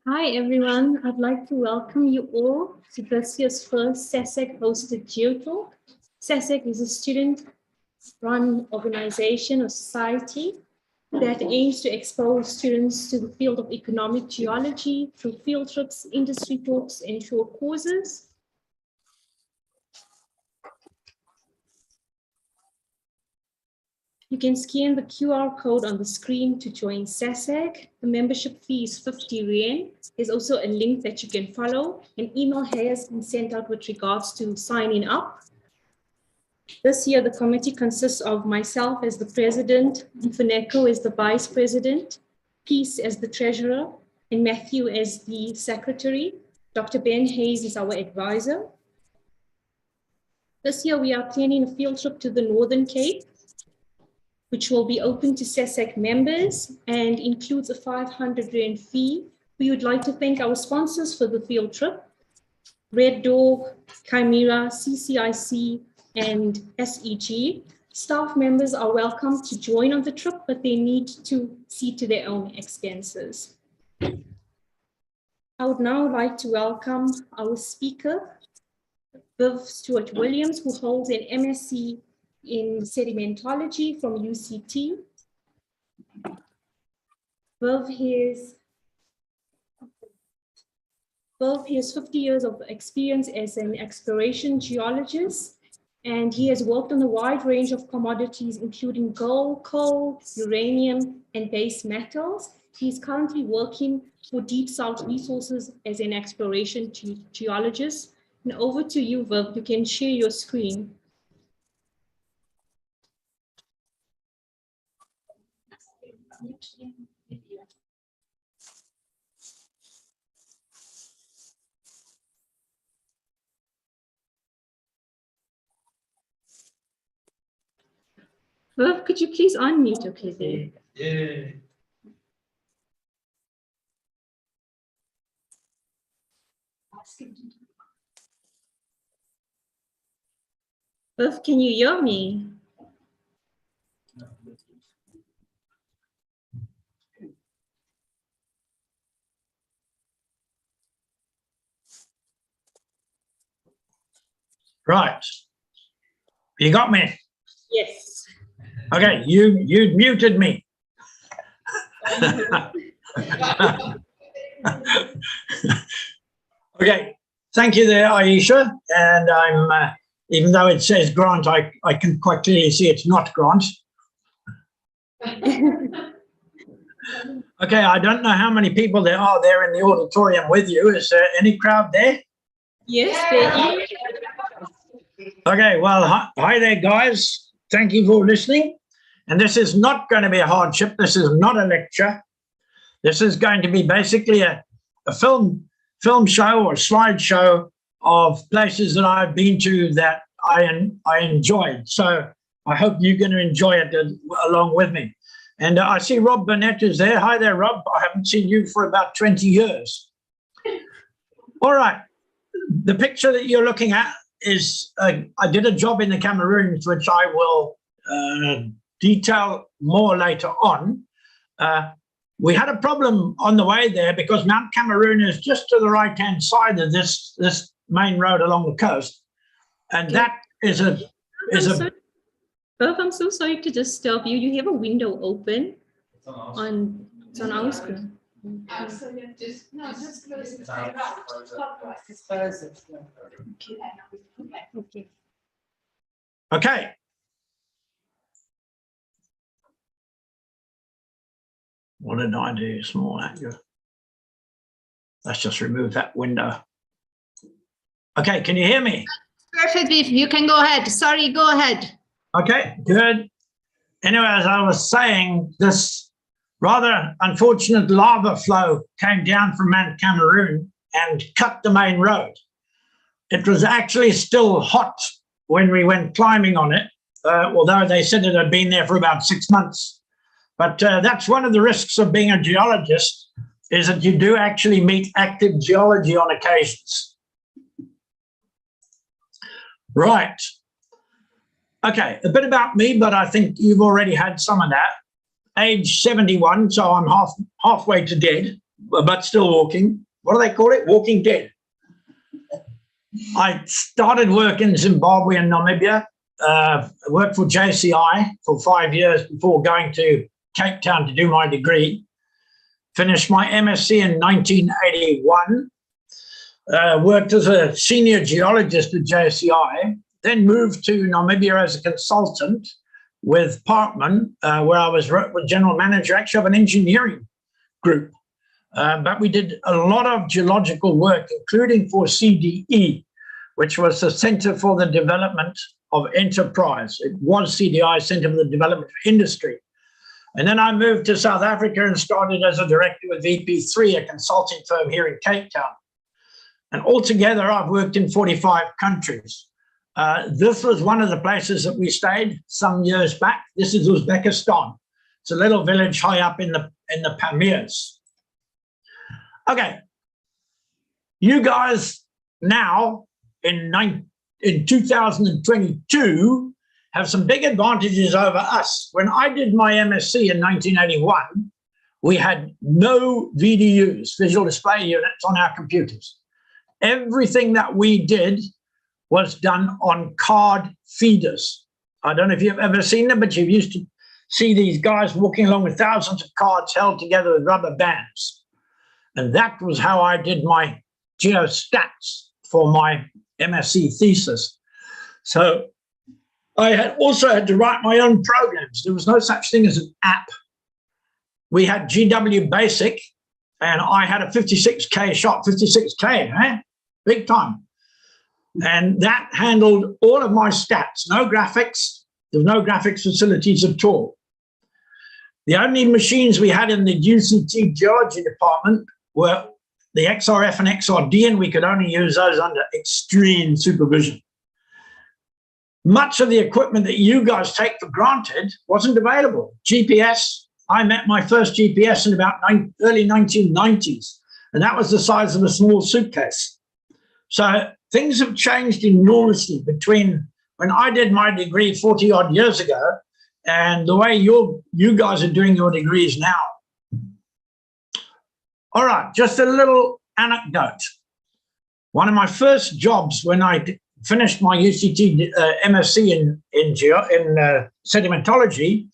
Hi everyone, I'd like to welcome you all to this year's first SASAC hosted Geotalk. SASAC is a student-run organization or society that aims to expose students to the field of economic geology through field trips, industry talks, and short courses. You can scan the QR code on the screen to join SASAC. The membership fee is 50 Rand. There's also a link that you can follow. An email has been sent out with regards to signing up. This year, the committee consists of myself as the president, Mfuneko as the vice president, Peace as the treasurer, and Matthew as the secretary. Dr. Ben Hayes is our advisor. This year, we are planning a field trip to the Northern Cape, which will be open to SASAC members and includes a 500 Rand fee. We would like to thank our sponsors for the field trip: Red Dog, Chimera, CCIC, and SEG. Staff members are welcome to join on the trip, but they need to see to their own expenses. I would now like to welcome our speaker, Stuart Williams, who holds an MSc in sedimentology from UCT. Viv has 50 years of experience as an exploration geologist, and he has worked on a wide range of commodities, including gold, coal, uranium, and base metals. He's currently working for Deep South Resources as an exploration geologist. And over to you, Viv. You can share your screen. Viv, could you please unmute? Okay, there. Yeah. Viv, can you hear me? Right. You got me? Yes. Okay, you muted me. Okay, thank you there, Aisha. And I'm, even though it says Grant, I can quite clearly see it's not Grant. Okay, I don't know how many people there are there in the auditorium with you. Is there any crowd there? Yes, there is. Okay, well, hi there, guys. Thank you for listening. And this is not going to be a hardship. This is not a lecture. This is going to be basically a film show or slideshow of places that I've been to that I enjoyed. So I hope you're going to enjoy it along with me. And I see Rob Burnett is there. Hi there, Rob. I haven't seen you for about 20 years. All right. The picture that you're looking at is, I did a job in the Cameroon, which I will detail more later on. We had a problem on the way there because Mount Cameroon is just to the right-hand side of this main road along the coast. And that is I'm so sorry to disturb you. You have a window open on our screen. Absolutely. Just close it. Okay. okay. What did I do? Small actor. Let's just remove that window. Okay, can you hear me? Perfectly. You can go ahead. Sorry, go ahead. Okay, good. Anyway, as I was saying, this rather unfortunate lava flow came down from Mount Cameroon and cut the main road. It was actually still hot when we went climbing on it, although they said it had been there for about 6 months. But that's one of the risks of being a geologist, is that you do actually meet active geology on occasions. Right. Okay, a bit about me, but I think you've already had some of that. Age 71, so I'm halfway to dead. but still walking. What do they call it? Walking dead. I started work in Zimbabwe and Namibia. Worked for JCI for 5 years before going to Cape Town to do my degree. Finished my MSc in 1981. Worked as a senior geologist at JCI, then moved to Namibia as a consultant with Parkman, where I was general manager actually of an engineering group. But we did a lot of geological work, including for CDE, which was the Center for the Development of Enterprise. It was CDI, Center for the Development of Industry. And then I moved to South Africa and started as a director with VP3, a consulting firm here in Cape Town. And altogether, I've worked in 45 countries. This was one of the places that we stayed some years back. This is Uzbekistan. It's a little village high up in the Pamirs. Okay, you guys now in 2022 have some big advantages over us. When I did my MSc in 1981, we had no VDUs, visual display units, on our computers. Everything that we did was done on card feeders. I don't know if you've ever seen them, but you used to see these guys walking along with thousands of cards held together with rubber bands. And that was how I did my geostats for my MSc thesis. So I also had to write my own programs. There was no such thing as an app. We had GW Basic, and I had a 56K shot, 56K, big time. And that handled all of my stats, no graphics. There were no graphics facilities at all. The only machines we had in the UCT geology department were the XRF and XRD, and we could only use those under extreme supervision. Much of the equipment that you guys take for granted wasn't available. GPS, I met my first GPS in about early 1990s, and that was the size of a small suitcase. So things have changed enormously between when I did my degree 40 odd years ago and the way you guys are doing your degrees now. All right, just a little anecdote. One of my first jobs when I finished my UCT MSc in sedimentology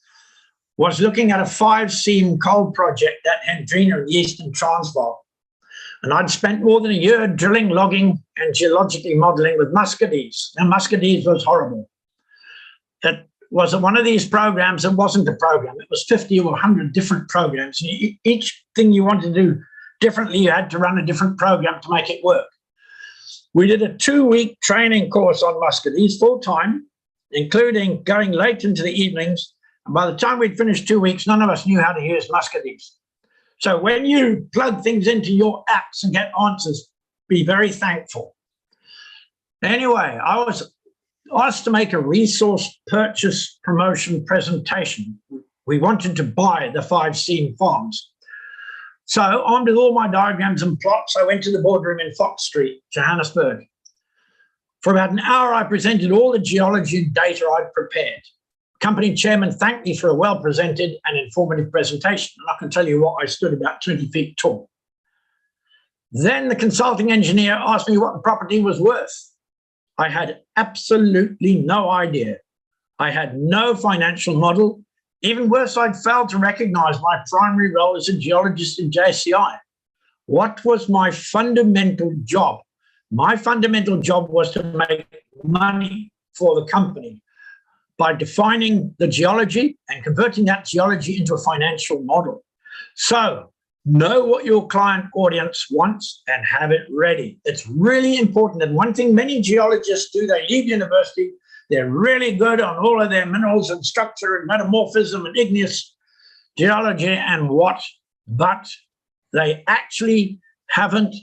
was looking at a 5-seam coal project at Hendrina in the Eastern Transvaal. And I'd spent more than a year drilling, logging, and geologically modeling with Muscadese. Now, Muscadese was horrible. It was one of these programs that wasn't a program. It was 50 or 100 different programs. And each thing you wanted to do differently, you had to run a different program to make it work. We did a 2-week training course on Muscadese full-time, including going late into the evenings. And by the time we'd finished 2 weeks, none of us knew how to use Muscadese. So when you plug things into your apps and get answers, be very thankful. Anyway, I was asked to make a resource purchase promotion presentation. We wanted to buy the 5-seam farms. So armed with all my diagrams and plots, I went to the boardroom in Fox Street, Johannesburg. For about an hour, I presented all the geology and data I'd prepared. Company chairman thanked me for a well-presented and informative presentation, and I can tell you what, I stood about 20 feet tall. Then the consulting engineer asked me what the property was worth. I had absolutely no idea. I had no financial model. Even worse, I'd failed to recognize my primary role as a geologist in JCI. What was my fundamental job? My fundamental job was to make money for the company by defining the geology and converting that geology into a financial model. So know what your client audience wants and have it ready. It's really important. And one thing many geologists do, they leave university, they're really good on all of their minerals and structure and metamorphism and igneous geology and what, but they actually haven't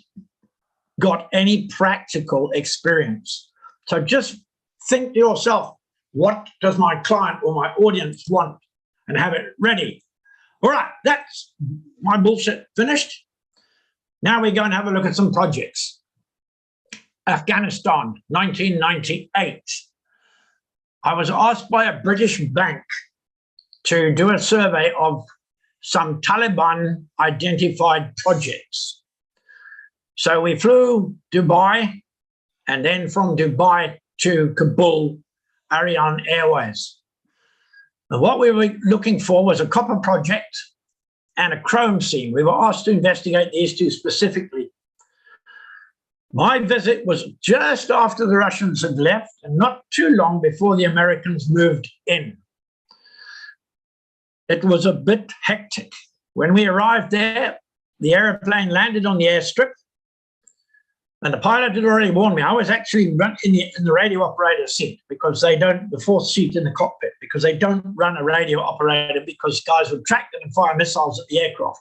got any practical experience. So just think to yourself, what does my client or my audience want, and have it ready. All right, that's my bullshit finished. Now we're going to have a look at some projects. Afghanistan, 1998. I was asked by a British bank to do a survey of some Taliban identified projects. So we flew Dubai, and then from Dubai to Kabul, Ariane Airways. And what we were looking for was a copper project and a chrome seam. We were asked to investigate these two specifically. My visit was just after the Russians had left and not too long before the Americans moved in. It was a bit hectic. When we arrived there, the airplane landed on the airstrip, and the pilot had already warned me. I was actually in the radio operator seat, because they don't, the fourth seat in the cockpit, because they don't run a radio operator, because guys would track them and fire missiles at the aircraft.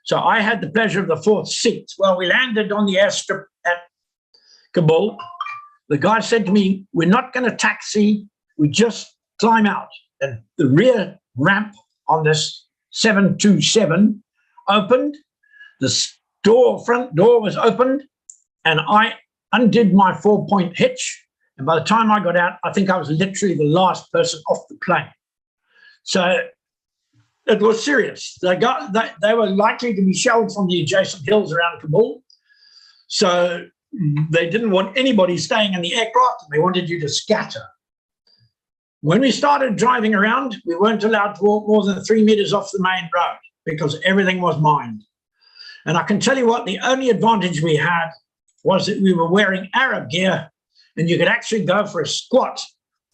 So I had the pleasure of the fourth seat. Well, we landed on the airstrip at Kabul. The guy said to me, "We're not going to taxi, we just climb out." And the rear ramp on this 727 opened, the front door was opened, and I undid my 4-point hitch. And by the time I got out, I think I was literally the last person off the plane. So it was serious. They were likely to be shelled from the adjacent hills around Kabul. So they didn't want anybody staying in the aircraft, and they wanted you to scatter. When we started driving around, we weren't allowed to walk more than 3 meters off the main road, because everything was mined. And I can tell you what, the only advantage we had was that we were wearing Arab gear, and you could actually go for a squat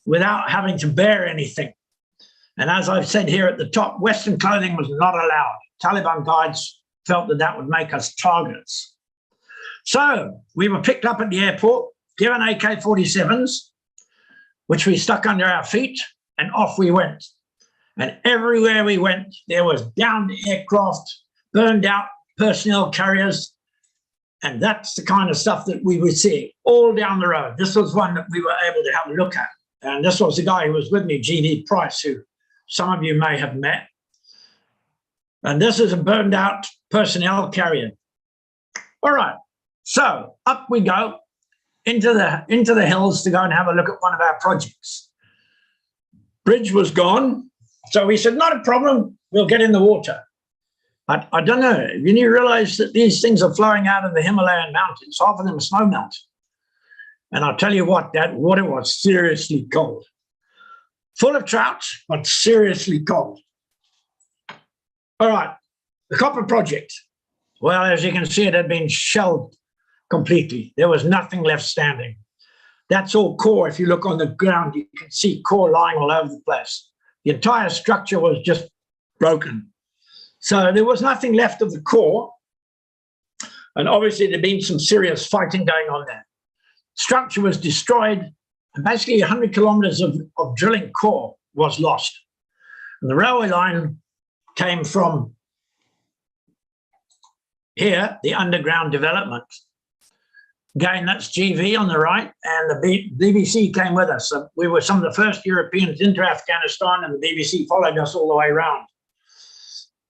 without having to bear anything. And as I've said here at the top, Western clothing was not allowed. Taliban guides felt that that would make us targets. So we were picked up at the airport, given AK-47s, which we stuck under our feet, and off we went. And everywhere we went, there was downed aircraft, burned out personnel carriers, and that's the kind of stuff that we would see all down the road. This was one that we were able to have a look at. And this was the guy who was with me, G.V. Price, who some of you may have met. And this is a burned out personnel carrier. All right, so up we go into the hills to go and have a look at one of our projects. Bridge was gone, so we said, not a problem, we'll get in the water. But I don't know, you realize that these things are flowing out of the Himalayan mountains, half of them are snow melt. And I'll tell you what, that water was seriously cold. Full of trout, but seriously cold. All right, the copper project. Well, as you can see, it had been shelled completely. There was nothing left standing. That's all core. If you look on the ground, you can see core lying all over the place. The entire structure was just broken. So there was nothing left of the core. And obviously there'd been some serious fighting going on there. Structure was destroyed, and basically 100 kilometers of drilling core was lost. And the railway line came from here, the underground development. Again, that's GV on the right, and the BBC came with us. So we were some of the first Europeans into Afghanistan, and the BBC followed us all the way around.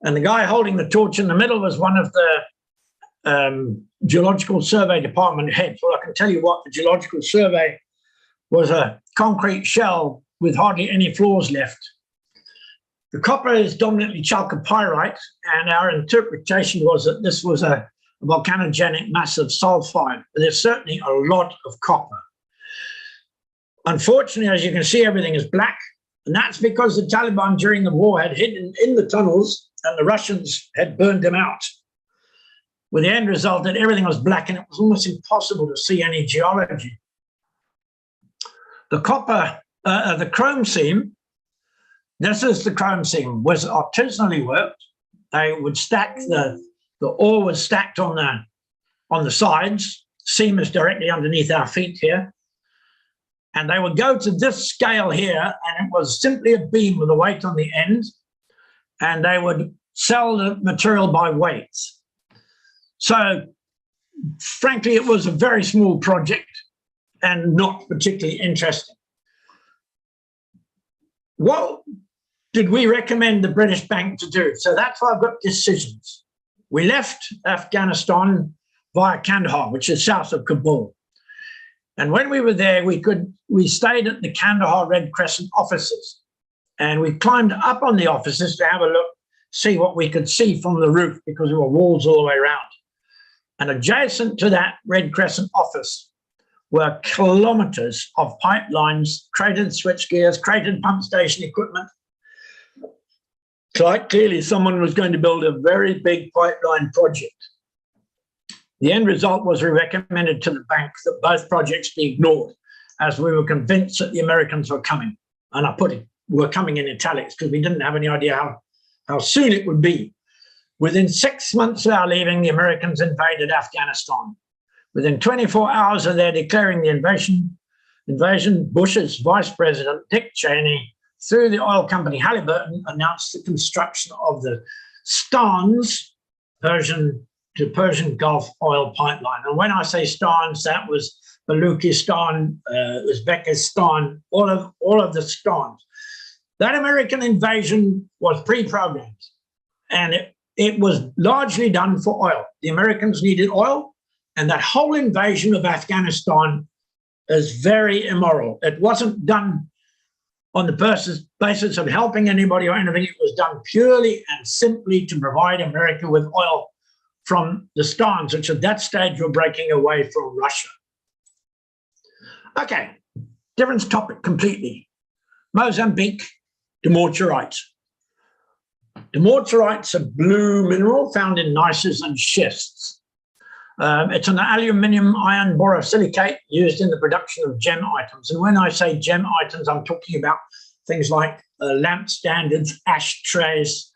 And the guy holding the torch in the middle was one of the Geological Survey Department heads. Well, I can tell you what, the Geological Survey was a concrete shell with hardly any floors left. The copper is dominantly chalcopyrite, and our interpretation was that this was a volcanogenic massive sulfide. But there's certainly a lot of copper. Unfortunately, as you can see, everything is black, and that's because the Taliban during the war had hidden in the tunnels, and the Russians had burned them out. With the end result that everything was black, and it was almost impossible to see any geology. The copper, the chrome seam, this is the chrome seam, was artisanally worked. They would stack the ore was stacked on the sides. Seam is directly underneath our feet here. And they would go to this scale here, and it was simply a beam with a weight on the end, and they would sell the material by weight. So frankly, it was a very small project and not particularly interesting. What did we recommend the British Bank to do? So that's why I've got decisions. We left Afghanistan via Kandahar, which is south of Kabul. And when we were there, we stayed at the Kandahar Red Crescent offices, and we climbed up on the offices to have a look see what we could see from the roof because there were walls all the way around. And adjacent to that Red Crescent office were kilometers of pipelines, crated switchgears, crated pump station equipment. Quite clearly, someone was going to build a very big pipeline project. The end result was we recommended to the bank that both projects be ignored, as we were convinced that the Americans were coming. And I put it, were coming in italics because we didn't have any idea how soon it would be. Within 6 months of our leaving, the Americans invaded Afghanistan. Within 24 hours of their declaring the invasion, Bush's vice president, Dick Cheney, through the oil company Halliburton, announced the construction of the Stans Persian Gulf oil pipeline. And when I say Stans, that was Baluchistan, Uzbekistan, all of the Stans. That American invasion was pre-programmed, and it was largely done for oil. The Americans needed oil, and that whole invasion of Afghanistan is very immoral. It wasn't done on the basis of helping anybody or anything. It was done purely and simply to provide America with oil from the Stans, which at that stage were breaking away from Russia. Okay, different topic completely. Mozambique De Mortarites. De Mortarites are blue mineral found in gneisses and schists. It's an aluminium iron borosilicate used in the production of gem items. And when I say gem items, I'm talking about things like lamp standards, ashtrays,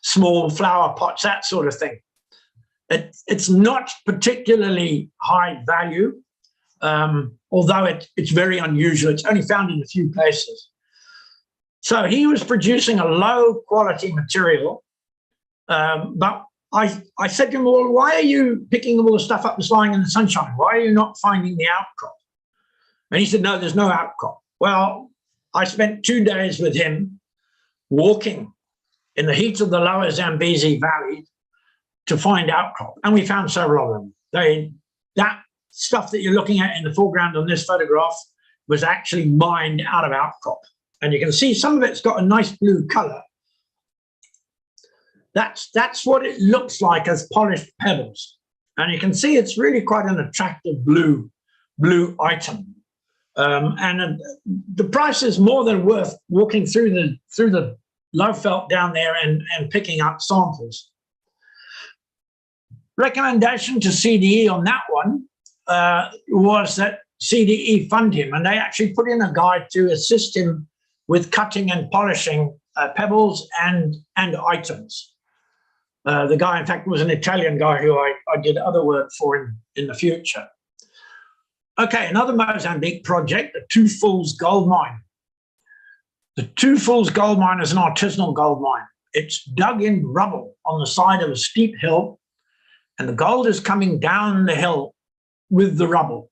small flower pots, that sort of thing. It's not particularly high value, although it's very unusual. It's only found in a few places. So he was producing a low quality material, but I said to him, well, why are you picking all the stuff up that's lying in the sunshine? Why are you not finding the outcrop? And he said, no, there's no outcrop. Well, I spent 2 days with him walking in the heat of the lower Zambezi Valley to find outcrop, and we found several of them. That stuff that you're looking at in the foreground on this photograph was actually mined out of outcrop. And you can see some of it's got a nice blue color. That's what it looks like as polished pebbles. And you can see it's really quite an attractive blue item. And the price is more than worth walking through the low felt down there and picking up samples. Recommendation to CDE on that one was that CDE fund him, and they actually put in a guide to assist him with cutting and polishing pebbles and items. The guy, in fact, was an Italian guy who I did other work for in the future. Okay, another Mozambique project, the Two Falls Gold Mine. The Two Falls Gold Mine is an artisanal gold mine. It's dug in rubble on the side of a steep hill, and the gold is coming down the hill with the rubble.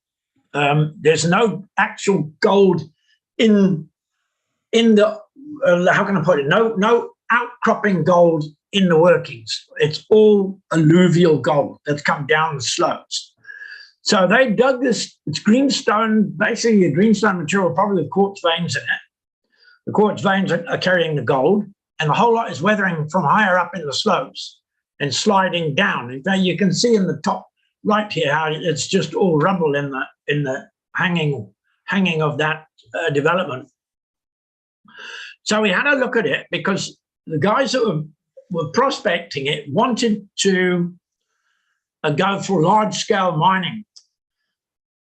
There's no actual gold in the, how can I put it? No outcropping gold in the workings. It's all alluvial gold that's come down the slopes. So they dug this, it's greenstone, basically a greenstone material, probably with quartz veins in it. The quartz veins are carrying the gold, and the whole lot is weathering from higher up in the slopes and sliding down. In fact, you can see in the top right here how it's just all rubble in the hanging of that development. So we had a look at it because the guys that were prospecting it wanted to go for large-scale mining.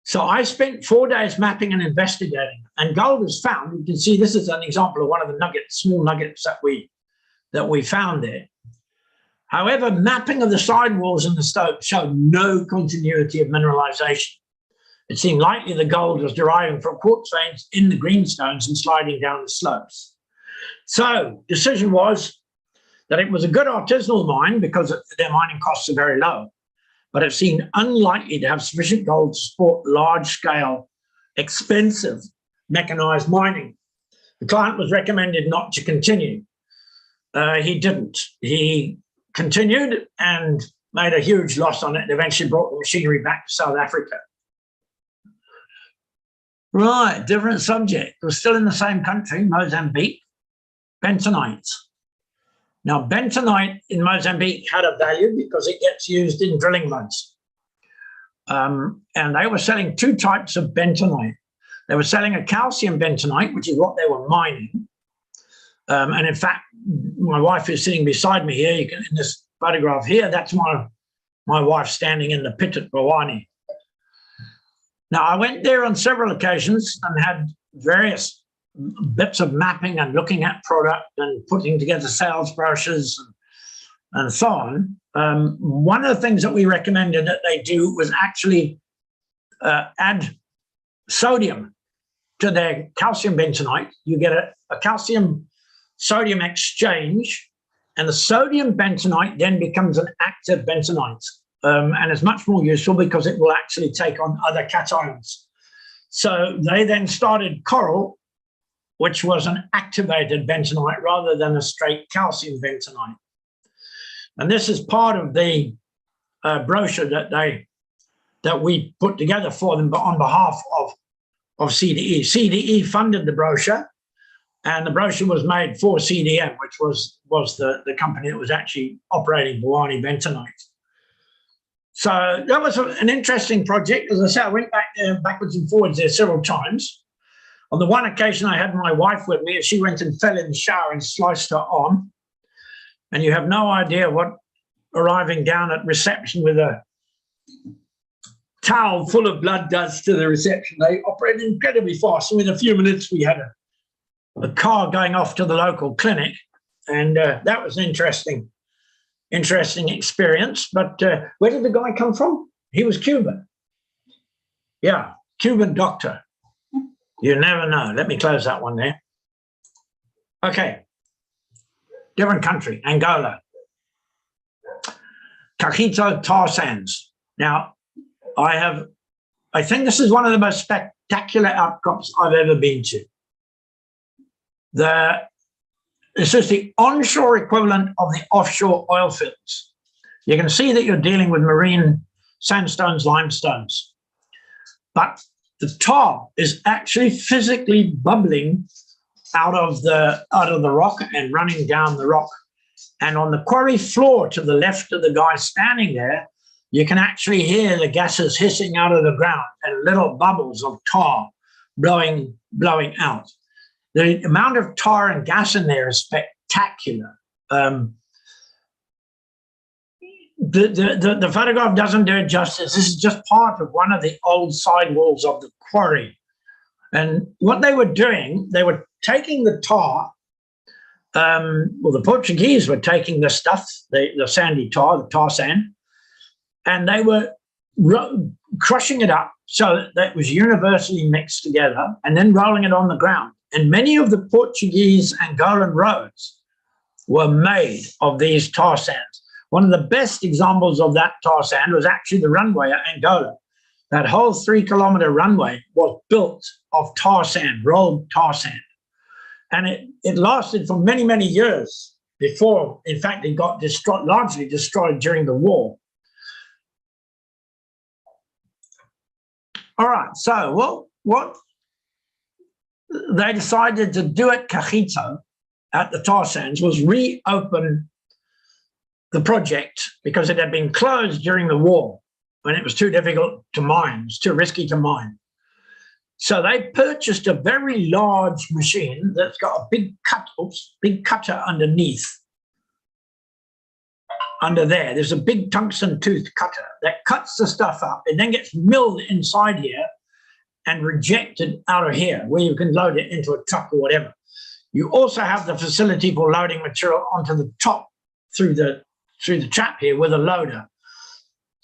So I spent 4 days mapping and investigating, and gold was found. You can see this is an example of one of the nuggets, small nuggets that we found there. However, mapping of the sidewalls and the slope showed no continuity of mineralization. It seemed likely the gold was deriving from quartz veins in the greenstones and sliding down the slopes. So decision was that it was a good artisanal mine because their mining costs are very low, but it seemed unlikely to have sufficient gold to support large-scale, expensive mechanized mining. The client was recommended not to continue. He didn't. He continued and made a huge loss on it and eventually brought the machinery back to South Africa. Right, different subject. We're still in the same country, Mozambique Bentonites. Now, bentonite in Mozambique had a value because it gets used in drilling muds. And they were selling two types of bentonite. They were selling a calcium bentonite, which is what they were mining. And in fact, my wife is sitting beside me here. You can, in this photograph here, that's my wife standing in the pit at Bawani. Now, I went there on several occasions and had various bits of mapping and looking at product and putting together sales brochures and so on. One of the things that we recommended that they do was actually add sodium to their calcium bentonite. You get a calcium sodium exchange, and the sodium bentonite then becomes an active bentonite. And it's much more useful because it will actually take on other cations. So they then started coral, which was an activated bentonite rather than a straight calcium bentonite. And this is part of the brochure that we put together for them on behalf of CDE. CDE funded the brochure, and the brochure was made for CDM, which was the company that was actually operating Bawani Bentonite. So that was an interesting project. As I said, I went back there backwards and forwards there several times. On the one occasion, I had my wife with me, and she went and fell in the shower and sliced her arm. And you have no idea what arriving down at reception with a towel full of blood does to the reception. They operated incredibly fast. And within a few minutes, we had a car going off to the local clinic. And that was an interesting experience. But where did the guy come from? He was Cuban. Yeah, Cuban doctor. You never know. Let me close that one there. Okay. Different country, Angola. Caquito tar sands. Now, I think this is one of the most spectacular outcrops I've ever been to. This is the onshore equivalent of the offshore oil fields. You can see that you're dealing with marine sandstones, limestones. But the tar is actually physically bubbling out of the rock and running down the rock. And on the quarry floor to the left of the guy standing there, you can actually hear the gases hissing out of the ground and little bubbles of tar blowing out. The amount of tar and gas in there is spectacular. The photograph doesn't do it justice. This is just part of one of the old sidewalls of the quarry. And what they were doing, they were taking the tar, well, the Portuguese were taking the stuff, the sandy tar, the tar sand, and they were crushing it up so that it was universally mixed together and then rolling it on the ground. And many of the Portuguese Angolan roads were made of these tar sands. One of the best examples of that tar sand was actually the runway at Angola. That whole 3-kilometer runway was built of tar sand, rolled tar sand. And it lasted for many, many years before, in fact, it got destroyed, largely destroyed during the war. All right, so what they decided to do at Caquito, at the tar sands, was reopen the project because it had been closed during the war when it was too difficult to mine, it was too risky to mine. So they purchased a very large machine that's got a big cutter underneath. Under there, there's a big tungsten toothed cutter that cuts the stuff up and then gets milled inside here and rejected out of here, where you can load it into a truck or whatever. You also have the facility for loading material onto the top through the trap here with a loader.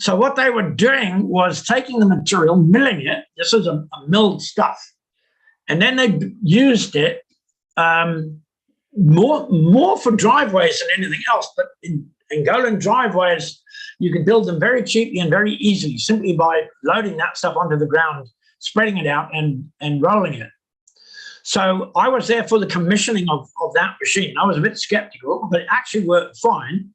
So what they were doing was taking the material, milling it. This is a milled stuff. And then they used it more for driveways than anything else. But in Angolan driveways, you can build them very cheaply and very easily, simply by loading that stuff onto the ground, spreading it out and rolling it. So I was there for the commissioning of that machine. I was a bit skeptical, but it actually worked fine.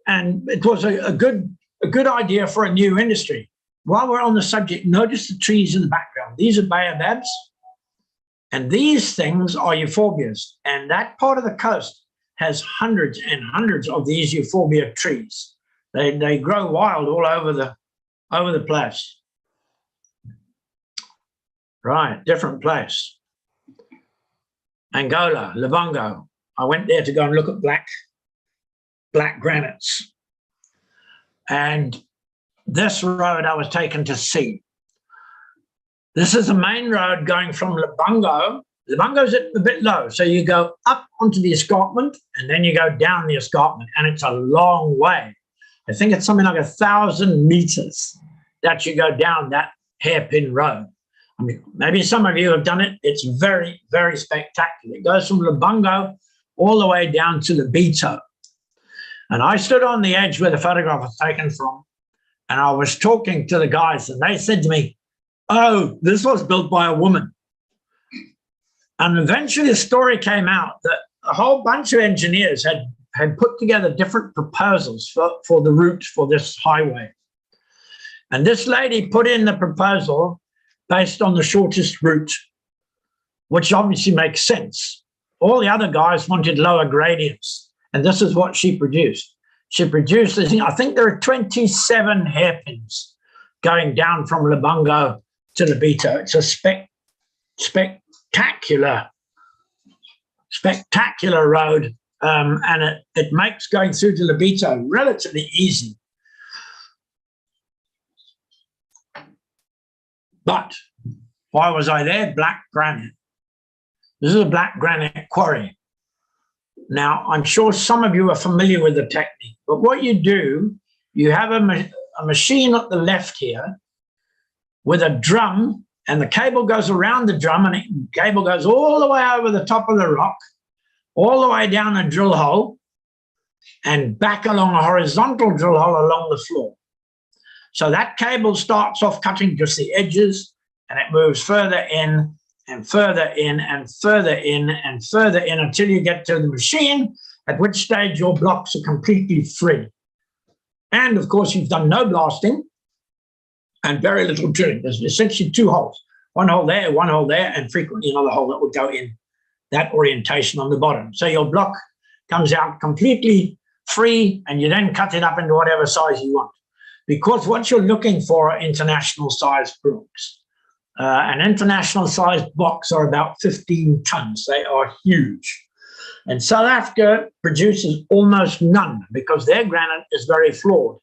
And it was a good idea for a new industry. While we're on the subject, notice the trees in the background. These are baobabs, And these things are euphorbias. And that part of the coast has hundreds and hundreds of these euphorbia trees. They grow wild all over the place. Right, different place. Angola, Lubongo. I went there to go and look at black granites. And this road I was taken to see. This is the main road going from Lubongo. Lubongo's a bit low, so you go up onto the escarpment and then you go down the escarpment, and it's a long way. I think it's something like 1,000 meters that you go down that hairpin road. I mean, maybe some of you have done it. It's very, very spectacular. It goes from Lubongo all the way down to Lobito. And I stood on the edge where the photograph was taken from, and I was talking to the guys, and they said to me, "Oh, this was built by a woman." And eventually a story came out that a whole bunch of engineers had put together different proposals for the route for this highway. And this lady put in the proposal based on the shortest route, which obviously makes sense. All the other guys wanted lower gradients, and this is what she produced. She produced, I think there are 27 hairpins going down from Lubongo to Lobito. It's a spectacular road, and it makes going through to Lobito relatively easy. But why was I there? Black granite. This is a black granite quarry. Now, I'm sure some of you are familiar with the technique, but what you do, you have a machine at the left here with a drum, and the cable goes around the drum, and the cable goes all the way over the top of the rock, all the way down a drill hole, and back along a horizontal drill hole along the floor. So that cable starts off cutting just the edges, and it moves further in and further in and further in and further in until you get to the machine, at which stage your blocks are completely free. And of course, you've done no blasting and very little drilling. There's essentially two holes, one hole there, and frequently another hole that will go in that orientation on the bottom. So your block comes out completely free, and you then cut it up into whatever size you want. Because what you're looking for are international sized blocks. An international sized box are about 15 tons. They are huge. And South Africa produces almost none because their granite is very flawed.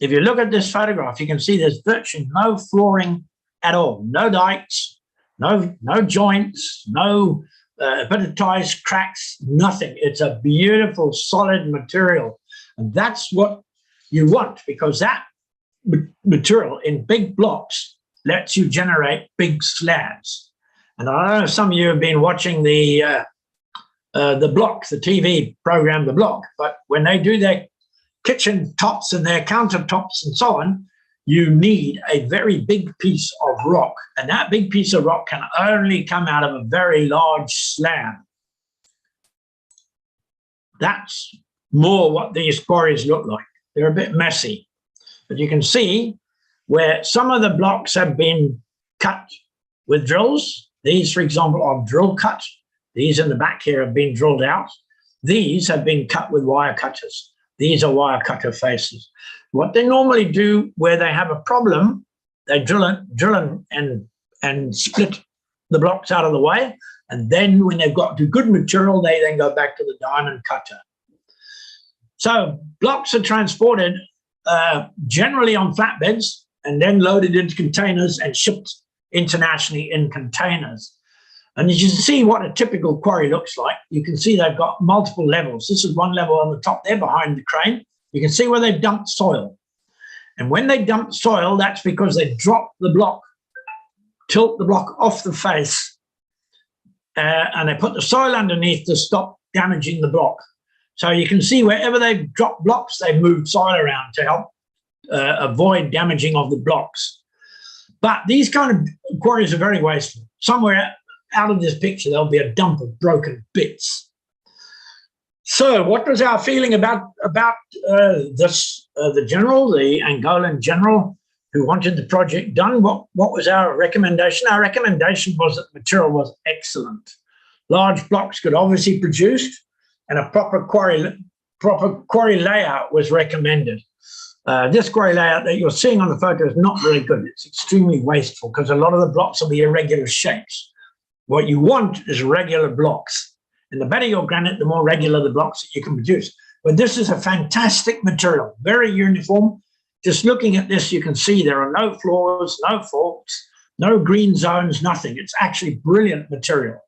If you look at this photograph, you can see there's virtually no flooring at all. No dikes, no joints, no epithetized cracks, nothing. It's a beautiful, solid material. And that's what you want, because that material in big blocks lets you generate big slabs. And I don't know if some of you have been watching the Block, the TV program, The Block, but when they do their kitchen tops and their countertops and so on, you need a very big piece of rock. And that big piece of rock can only come out of a very large slab. That's more what these quarries look like. They're a bit messy. But you can see where some of the blocks have been cut with drills. These, for example, are drill cut. These in the back here have been drilled out. These have been cut with wire cutters. These are wire cutter faces. What they normally do where they have a problem, they drill and split the blocks out of the way. And then when they've got the good material, they then go back to the diamond cutter. So blocks are transported generally on flatbeds and then loaded into containers and shipped internationally in containers. And as you can see what a typical quarry looks like, you can see they've got multiple levels. This is one level on the top there behind the crane. You can see where they've dumped soil. And when they dump soil, that's because they drop the block, tilt the block off the face, and they put the soil underneath to stop damaging the block. So you can see wherever they've dropped blocks, they've moved soil around to help avoid damaging of the blocks. But these kind of quarries are very wasteful. Somewhere out of this picture, there'll be a dump of broken bits. So what was our feeling about this, the general, the Angolan general? who wanted the project done. What was our recommendation? Our recommendation was that the material was excellent. Large blocks could obviously be produced, and a proper quarry layout was recommended. This quarry layout that you're seeing on the photo is not very good. It's extremely wasteful because a lot of the blocks will be irregular shapes. What you want is regular blocks. And the better your granite, the more regular the blocks that you can produce. But this is a fantastic material, very uniform. Just looking at this, you can see there are no flaws, no faults, no green zones, nothing. It's actually brilliant material.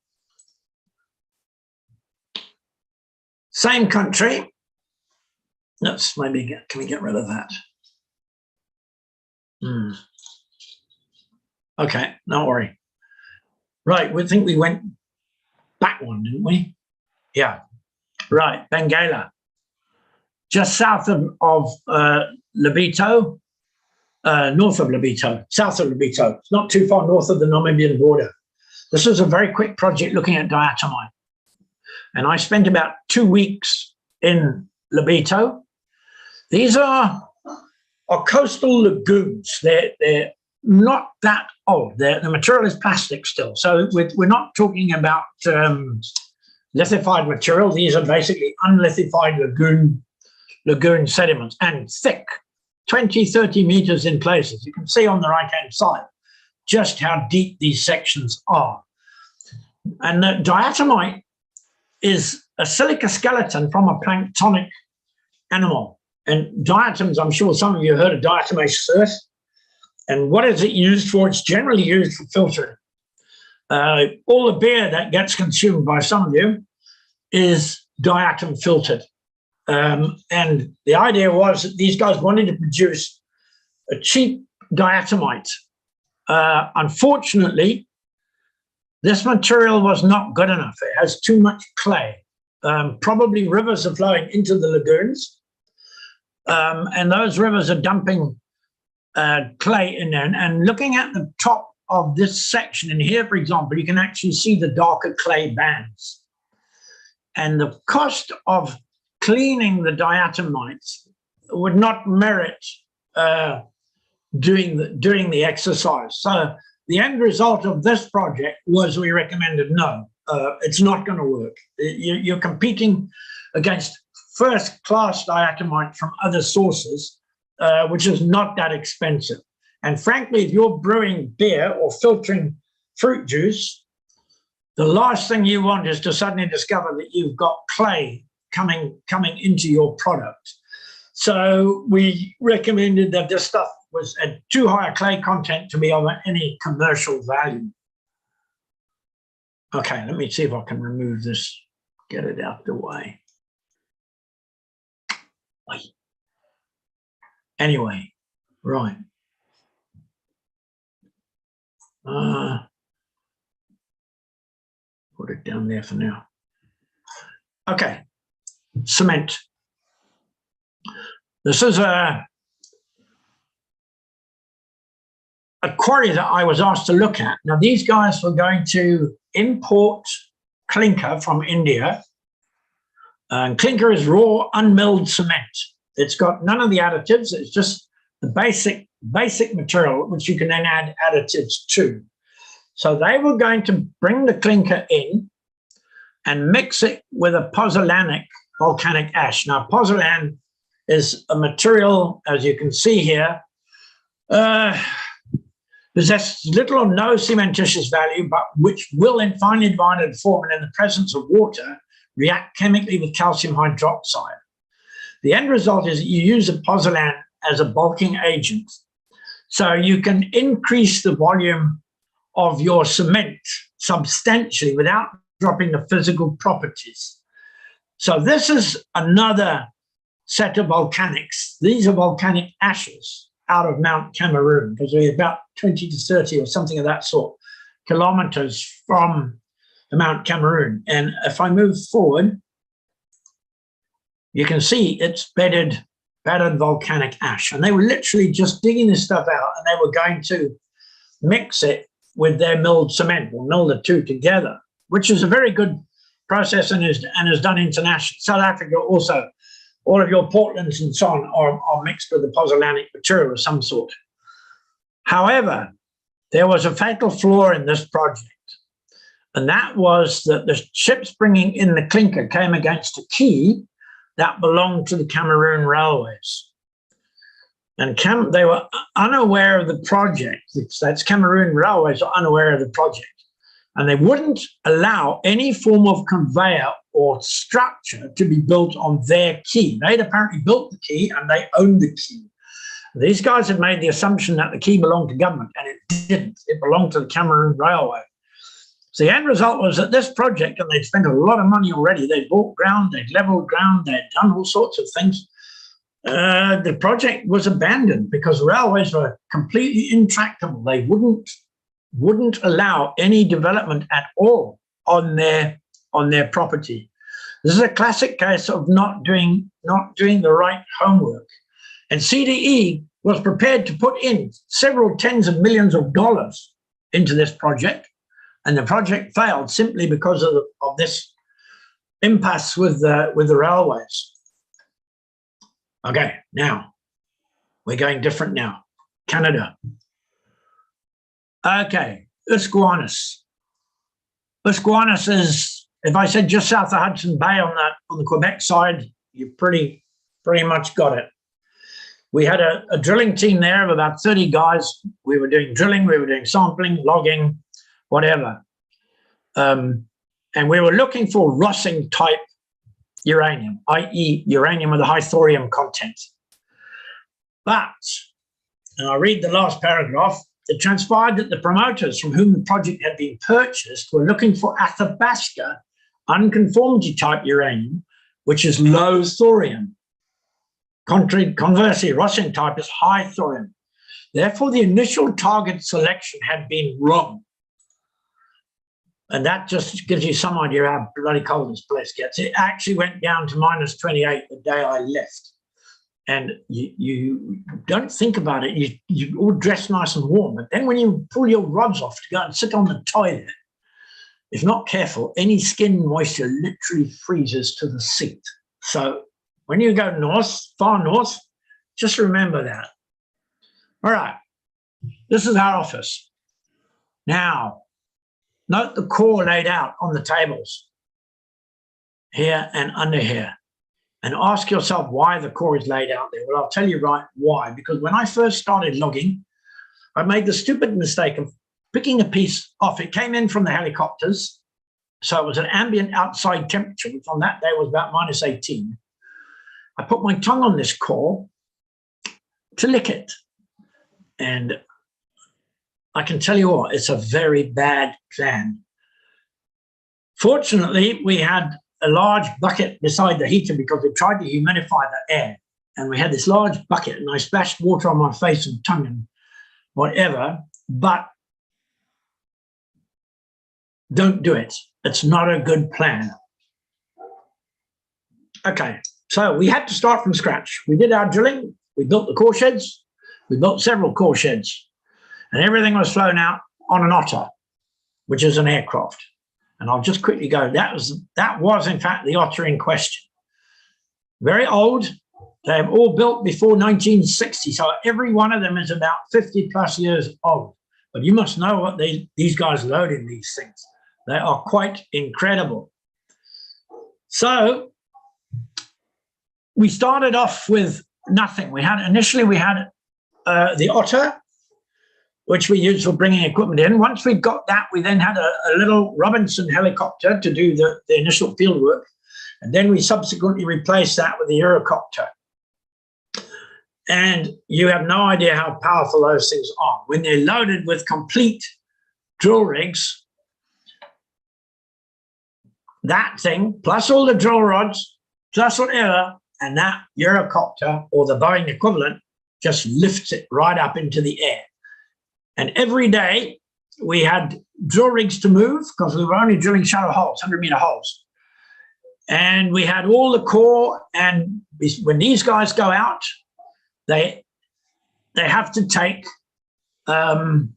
Same country. Let's maybe can we get rid of that? Okay, don't worry. Right, we think we went back one, didn't we? Yeah, right, Benguela. Just south of Lobito, north of Lobito, south of Lobito. It's not too far north of the Namibian border. This was a very quick project looking at diatomite. And I spent about 2 weeks in Lobito. These are coastal lagoons. They're not that old. The material is plastic still. So we're not talking about lithified material. These are basically unlithified lagoon sediments, and thick, 20, 30 meters in places. You can see on the right-hand side just how deep these sections are. And the diatomite is a silica skeleton from a planktonic animal. And diatoms, I'm sure some of you have heard of diatomaceous earth. And what is it used for? It's generally used for filtering. All the beer that gets consumed by some of you is diatom filtered. And the idea was that these guys wanted to produce a cheap diatomite. Unfortunately, this material was not good enough. It has too much clay. Probably rivers are flowing into the lagoons. And those rivers are dumping clay in there. And looking at the top of this section in here, for example, you can actually see the darker clay bands. And the cost of cleaning the diatomites would not merit doing the exercise. So the end result of this project was we recommended no, it's not going to work. You're competing against first-class diatomite from other sources, which is not that expensive. And frankly, if you're brewing beer or filtering fruit juice, the last thing you want is to suddenly discover that you've got clay coming into your product. So we recommended that this stuff was at too high a clay content to be of any commercial value. Okay, let me see if I can remove this, get it out the way. Anyway, right. Put it down there for now. Okay, cement. This is a quarry that I was asked to look at. Now, these guys were going to import clinker from India. And clinker is raw, unmilled cement. It's got none of the additives. It's just the basic material, which you can then add additives to. So they were going to bring the clinker in and mix it with a pozzolanic volcanic ash. Now, pozzolan is a material, as you can see here, possesses little or no cementitious value, but which will, in finely divided form and in the presence of water, react chemically with calcium hydroxide. The end result is that you use a pozzolan as a bulking agent. So you can increase the volume of your cement substantially without dropping the physical properties. So this is another set of volcanics. These are volcanic ashes out of Mount Cameroon, because we're about 20 to 30 or something of that sort kilometers from the Mount Cameroon. And if I move forward, you can see it's battered volcanic ash. And they were literally just digging this stuff out, and they were going to mix it with their milled cement, or mill the two together, which is a very good process and is done internationally. South Africa also, all of your Portlands and so on are mixed with the pozzolanic material of some sort. However, there was a fatal flaw in this project, and that was that the ships bringing in the clinker came against a quay that belonged to the Cameroon Railways. And they were unaware of the project. That's Cameroon Railways are unaware of the project. And they wouldn't allow any form of conveyor or structure to be built on their quay. They'd apparently built the quay and they owned the quay. These guys had made the assumption that the quay belonged to government, and it didn't. It belonged to the Cameroon Railway. So the end result was that this project, and they'd spent a lot of money already, they'd bought ground, they'd leveled ground, they'd done all sorts of things. The project was abandoned because railways were completely intractable. They wouldn't allow any development at all on their property. This is a classic case of not doing the right homework. And CDE was prepared to put in several tens of millions of dollars into this project, and the project failed simply because of this impasse with the railways. Okay, now we're going different now. Canada. Okay, Usquanis. Usquanis is, if I said just south of Hudson Bay on the Quebec side, you pretty much got it. We had a drilling team there of about 30 guys. We were doing drilling, we were doing sampling, logging, whatever. And we were looking for Rossing type uranium, i.e. uranium with a high thorium content. But, and I read the last paragraph, it transpired that the promoters from whom the project had been purchased were looking for Athabasca unconformity type uranium, which is low thorium. Conversely, Rossing type is high thorium. Therefore, the initial target selection had been wrong. And that just gives you some idea how bloody cold this place gets. It actually went down to -28 the day I left. And you don't think about it. You all dress nice and warm. But then when you pull your rods off to go and sit on the toilet, if not careful, any skin moisture literally freezes to the seat. So when you go north, far north, just remember that. All right, this is our office. Now, note the core laid out on the tables here and under here, and ask yourself why the core is laid out there. Well, I'll tell you right why, because when I first started logging, I made the stupid mistake of picking a piece off. It came in from the helicopters, so it was an ambient outside temperature, which on that day was about -18. I put my tongue on this core to lick it, and I can tell you what, it's a very bad plan. Fortunately, we had a large bucket beside the heater because we tried to humidify the air. And we had this large bucket, and I splashed water on my face and tongue and whatever, but don't do it. It's not a good plan. Okay, so we had to start from scratch. We did our drilling, we built the core sheds, we built several core sheds. And everything was flown out on an Otter, which is an aircraft. And I'll just quickly go, that was in fact the Otter in question. Very old, they've all built before 1960, so every one of them is about 50+ years old. But you must know what these guys load in these things. They are quite incredible. So we started off with nothing. Initially we had the Otter, which we used for bringing equipment in. Once we got that, we then had a little Robinson helicopter to do the initial field work. And then we subsequently replaced that with the Eurocopter. And you have no idea how powerful those things are. When they're loaded with complete drill rigs, that thing, plus all the drill rods, plus whatever, and that Eurocopter, or the Boeing equivalent, just lifts it right up into the air. And every day we had drill rigs to move because we were only drilling shallow holes, 100-meter holes. And we had all the core, and when these guys go out, they have to take a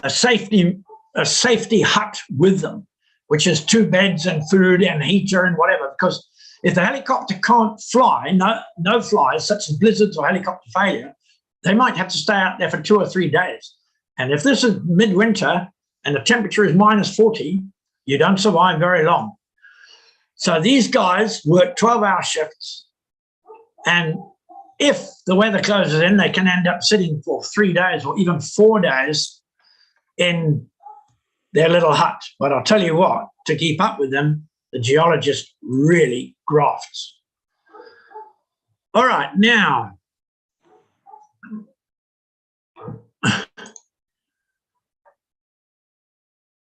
safety hut with them, which is 2 beds and food and heater and whatever, because if the helicopter can't fly, no flies, such as blizzards or helicopter failure, they might have to stay out there for 2 or 3 days. And if this is midwinter and the temperature is minus 40, you don't survive very long. So these guys work 12-hour shifts, and if the weather closes in, they can end up sitting for 3 days or even 4 days in their little hut. But I'll tell you what, to keep up with them, the geologist really grafts. All right, now,